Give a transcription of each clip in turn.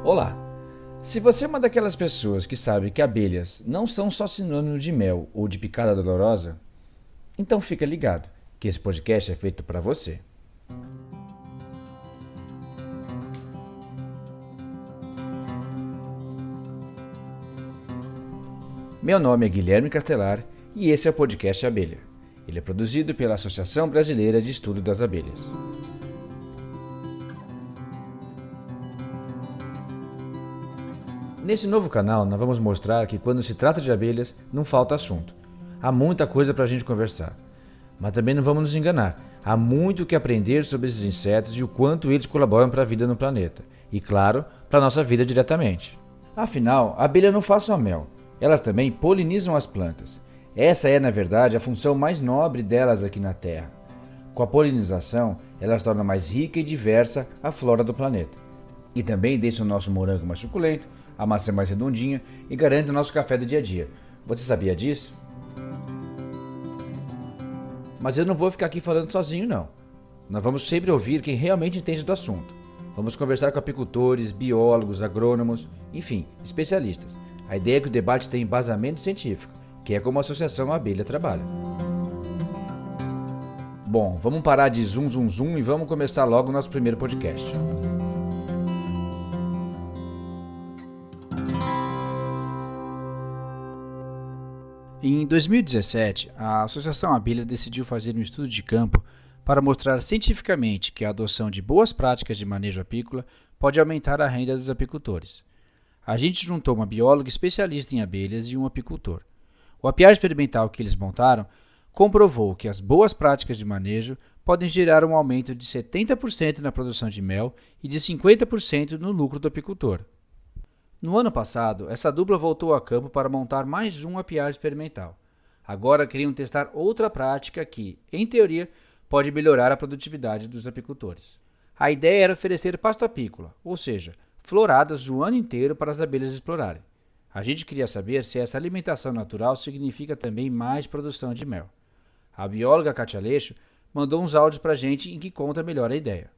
Olá! Se você é uma daquelas pessoas que sabe que abelhas não são só sinônimo de mel ou de picada dolorosa, então fica ligado, que esse podcast é feito para você. Meu nome é Guilherme Castelar e esse é o podcast Abelha. Ele é produzido pela Associação Brasileira de Estudo das Abelhas. Nesse novo canal, nós vamos mostrar que quando se trata de abelhas, não falta assunto. Há muita coisa para a gente conversar. Mas também não vamos nos enganar. Há muito o que aprender sobre esses insetos e o quanto eles colaboram para a vida no planeta. E, claro, para a nossa vida diretamente. Afinal, a abelha não faz só mel. Elas também polinizam as plantas. Essa é, na verdade, a função mais nobre delas aqui na Terra. Com a polinização, elas tornam mais rica e diversa a flora do planeta. E também deixam o nosso morango mais suculento, a maçã mais redondinha e garante o nosso café do dia a dia. Você sabia disso? Mas eu não vou ficar aqui falando sozinho, não. Nós vamos sempre ouvir quem realmente entende do assunto. Vamos conversar com apicultores, biólogos, agrônomos, enfim, especialistas. A ideia é que o debate tenha embasamento científico, que é como a Associação Abelha trabalha. Bom, vamos parar de zoom e vamos começar logo o nosso primeiro podcast. Em 2017, a Associação Abelha decidiu fazer um estudo de campo para mostrar cientificamente que a adoção de boas práticas de manejo apícola pode aumentar a renda dos apicultores. A gente juntou uma bióloga especialista em abelhas e um apicultor. O apiário experimental que eles montaram comprovou que as boas práticas de manejo podem gerar um aumento de 70% na produção de mel e de 50% no lucro do apicultor. No ano passado, essa dupla voltou a campo para montar mais um apiário experimental. Agora queriam testar outra prática que, em teoria, pode melhorar a produtividade dos apicultores. A ideia era oferecer pasto apícola, ou seja, floradas o ano inteiro para as abelhas explorarem. A gente queria saber se essa alimentação natural significa também mais produção de mel. A bióloga Kátia Aleixo mandou uns áudios para a gente em que conta melhor a ideia.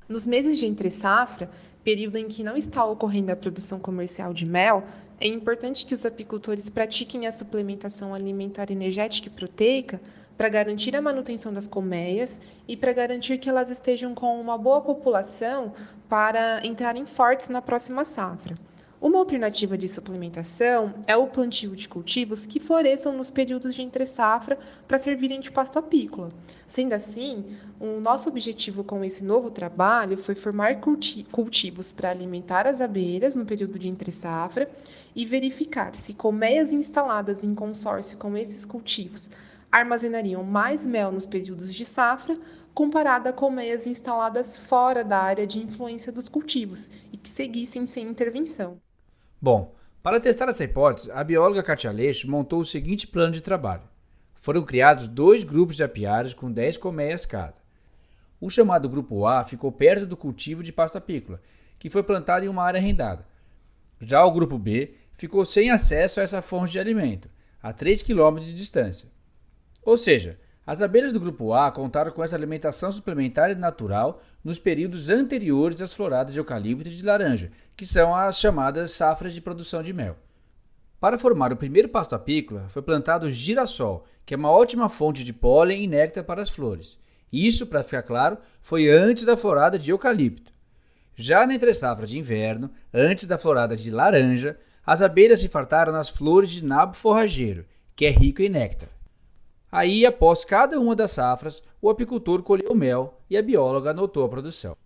Nos meses de entre-safra, período em que não está ocorrendo a produção comercial de mel, é importante que os apicultores pratiquem a suplementação alimentar energética e proteica para garantir a manutenção das colmeias e para garantir que elas estejam com uma boa população para entrarem fortes na próxima safra. Uma alternativa de suplementação é o plantio de cultivos que floresçam nos períodos de entre-safra para servirem de pasto apícola. Sendo assim, o nosso objetivo com esse novo trabalho foi formar cultivos para alimentar as abelhas no período de entre-safra e verificar se colmeias instaladas em consórcio com esses cultivos armazenariam mais mel nos períodos de safra, comparada a colmeias instaladas fora da área de influência dos cultivos e que seguissem sem intervenção. Bom, para testar essa hipótese, a bióloga Kátia Aleixo montou o seguinte plano de trabalho. Foram criados 2 grupos de apiários com 10 colmeias cada. O chamado grupo A ficou perto do cultivo de pasto apícola, que foi plantado em uma área arrendada. Já o grupo B ficou sem acesso a essa fonte de alimento, a 3 km de distância. Ou seja, as abelhas do grupo A contaram com essa alimentação suplementar e natural nos períodos anteriores às floradas de eucalipto e de laranja, que são as chamadas safras de produção de mel. Para formar o primeiro pasto apícola, foi plantado girassol, que é uma ótima fonte de pólen e néctar para as flores. Isso, para ficar claro, foi antes da florada de eucalipto. Já na entre-safra de inverno, antes da florada de laranja, as abelhas se fartaram nas flores de nabo forrageiro, que é rico em néctar. Aí, após cada uma das safras, o apicultor colheu o mel e a bióloga anotou a produção.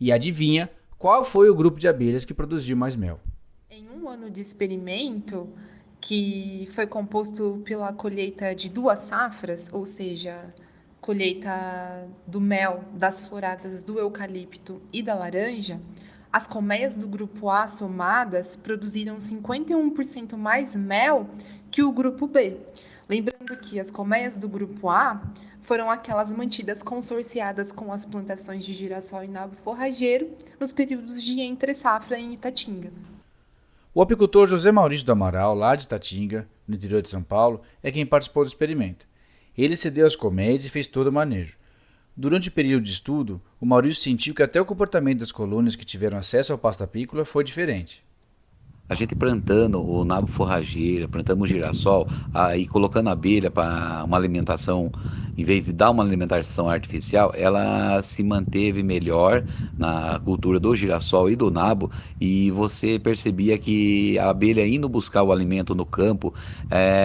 E adivinha qual foi o grupo de abelhas que produziu mais mel? Em um ano de experimento, que foi composto pela colheita de 2 safras, ou seja, colheita do mel das floradas do eucalipto e da laranja, as colmeias do grupo A somadas produziram 51% mais mel que o grupo B. Lembrando que as colmeias do grupo A foram aquelas mantidas consorciadas com as plantações de girassol e nabo forrageiro nos períodos de entre-safra em Itatinga. O apicultor José Maurício do Amaral, lá de Itatinga, no interior de São Paulo, é quem participou do experimento. Ele cedeu as colmeias e fez todo o manejo. Durante o período de estudo, o Maurício sentiu que até o comportamento das colônias que tiveram acesso ao pasto apícola foi diferente. A gente plantando o nabo forrageiro, plantando o girassol, aí colocando a abelha para uma alimentação, em vez de dar uma alimentação artificial, ela se manteve melhor na cultura do girassol e do nabo, e você percebia que a abelha indo buscar o alimento no campo,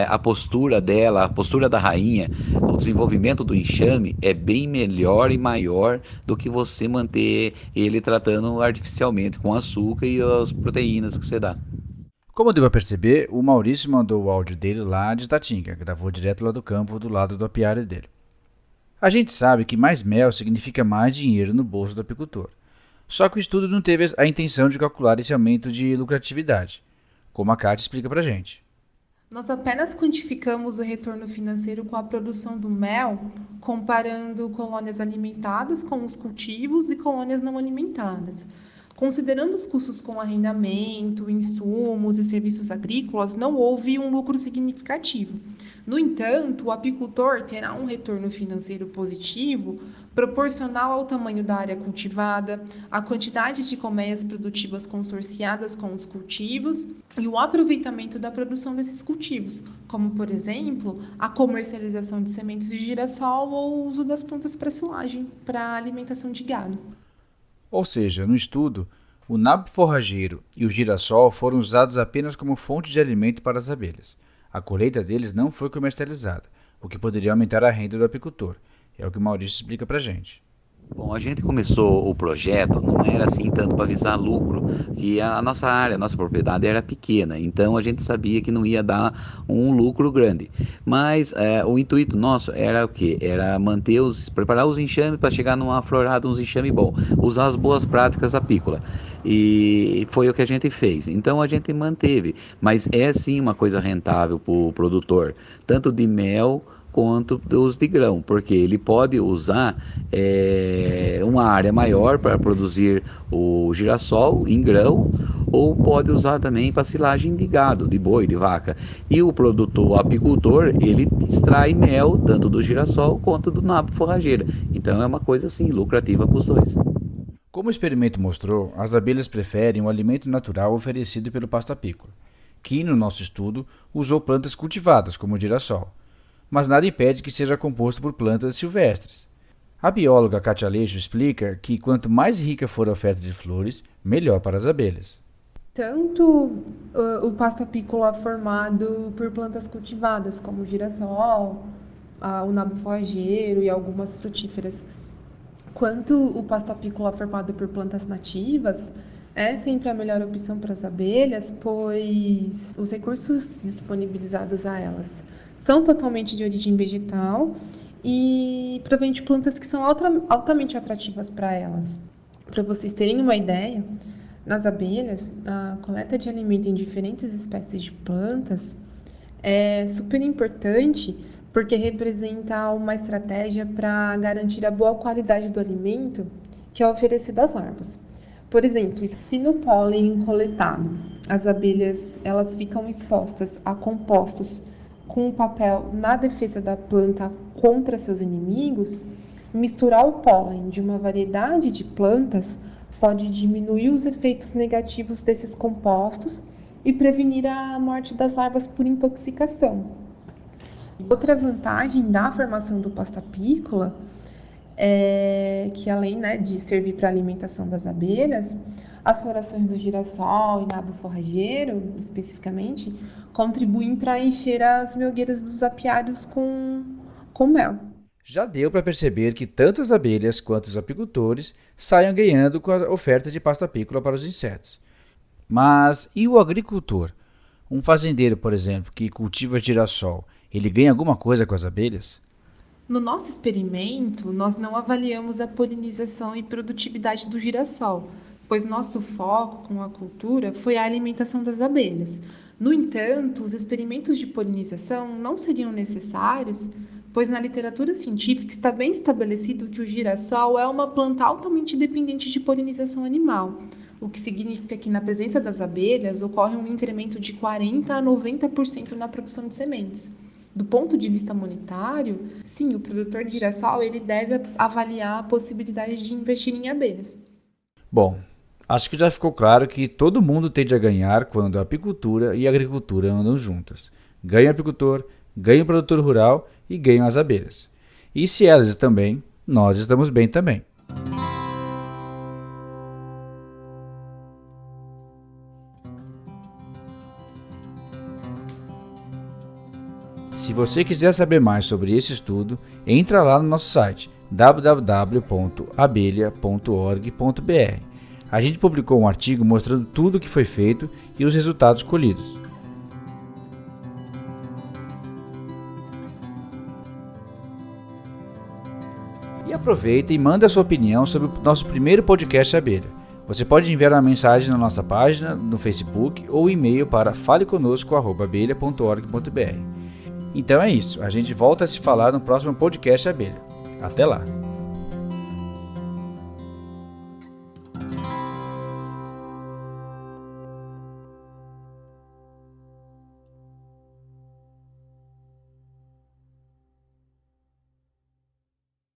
a postura dela, a postura da rainha, o desenvolvimento do enxame é bem melhor e maior do que você manter ele tratando artificialmente com açúcar e as proteínas que você dá. Como deu para perceber, o Maurício mandou o áudio dele lá de Tatinga, gravou direto lá do campo, do lado do apiário dele. A gente sabe que mais mel significa mais dinheiro no bolso do apicultor. Só que o estudo não teve a intenção de calcular esse aumento de lucratividade, como a Kátia explica pra gente. Nós apenas quantificamos o retorno financeiro com a produção do mel, comparando colônias alimentadas com os cultivos e colônias não alimentadas. Considerando os custos com arrendamento, insumos e serviços agrícolas, não houve um lucro significativo. No entanto, o apicultor terá um retorno financeiro positivo proporcional ao tamanho da área cultivada, à quantidade de colmeias produtivas consorciadas com os cultivos e o aproveitamento da produção desses cultivos, como, por exemplo, a comercialização de sementes de girassol ou o uso das plantas para silagem, para alimentação de gado. Ou seja, no estudo, o nabo forrageiro e o girassol foram usados apenas como fonte de alimento para as abelhas. A colheita deles não foi comercializada, o que poderia aumentar a renda do apicultor. É o que o Maurício explica pra gente. Bom, a gente começou o projeto, não era assim tanto para visar lucro, que a nossa área, a nossa propriedade era pequena, então a gente sabia que não ia dar um lucro grande. Mas o intuito nosso era o quê? Era preparar os enxames para chegar numa florada, uns enxames bom, usar as boas práticas apícola. E foi o que a gente fez. Então a gente manteve, mas é sim uma coisa rentável para o produtor, tanto de mel quanto dos de grão, porque ele pode usar uma área maior para produzir o girassol em grão, ou pode usar também para silagem de gado, de boi, de vaca. E o produtor, o apicultor, ele extrai mel tanto do girassol quanto do nabo forrageira. Então é uma coisa assim lucrativa para os dois. Como o experimento mostrou, as abelhas preferem o alimento natural oferecido pelo pasto apícola, que, no nosso estudo, usou plantas cultivadas, como o girassol. Mas nada impede que seja composto por plantas silvestres. A bióloga Kátia Aleixo explica que quanto mais rica for a oferta de flores, melhor para as abelhas. Tanto o pasto apícola formado por plantas cultivadas, como o girassol, o nabo forrageiro e algumas frutíferas, quanto o pasto apícola formado por plantas nativas, é sempre a melhor opção para as abelhas, pois os recursos disponibilizados a elas são totalmente de origem vegetal e provém de plantas que são altamente atrativas para elas. Para vocês terem uma ideia, nas abelhas, a coleta de alimento em diferentes espécies de plantas é super importante porque representa uma estratégia para garantir a boa qualidade do alimento que é oferecido às larvas. Por exemplo, se no pólen coletado as abelhas elas ficam expostas a compostos com um papel na defesa da planta contra seus inimigos, misturar o pólen de uma variedade de plantas pode diminuir os efeitos negativos desses compostos e prevenir a morte das larvas por intoxicação. Outra vantagem da formação do pasto apícola é que, além de servir para a alimentação das abelhas, as florações do girassol e nabo forrageiro, especificamente, contribuem para encher as melgueiras dos apiários com mel. Já deu para perceber que tanto as abelhas quanto os apicultores saiam ganhando com a oferta de pasto apícola para os insetos. Mas e o agricultor? Um fazendeiro, por exemplo, que cultiva girassol, ele ganha alguma coisa com as abelhas? No nosso experimento, nós não avaliamos a polinização e produtividade do girassol, pois nosso foco com a cultura foi a alimentação das abelhas. No entanto, os experimentos de polinização não seriam necessários, pois na literatura científica está bem estabelecido que o girassol é uma planta altamente dependente de polinização animal, o que significa que na presença das abelhas ocorre um incremento de 40% a 90% na produção de sementes. Do ponto de vista monetário, sim, o produtor de girassol ele deve avaliar a possibilidade de investir em abelhas. Bom, acho que já ficou claro que todo mundo tende a ganhar quando a apicultura e a agricultura andam juntas. Ganha o apicultor, ganha o produtor rural e ganham as abelhas. E se elas estão bem, nós estamos bem também. Se você quiser saber mais sobre esse estudo, entra lá no nosso site www.abelha.org.br. A gente publicou um artigo mostrando tudo o que foi feito e os resultados colhidos. E aproveita e manda a sua opinião sobre o nosso primeiro podcast Abelha. Você pode enviar uma mensagem na nossa página, no Facebook ou e-mail para faleconosco@abelha.org.br. Então é isso, a gente volta a se falar no próximo podcast Abelha. Até lá!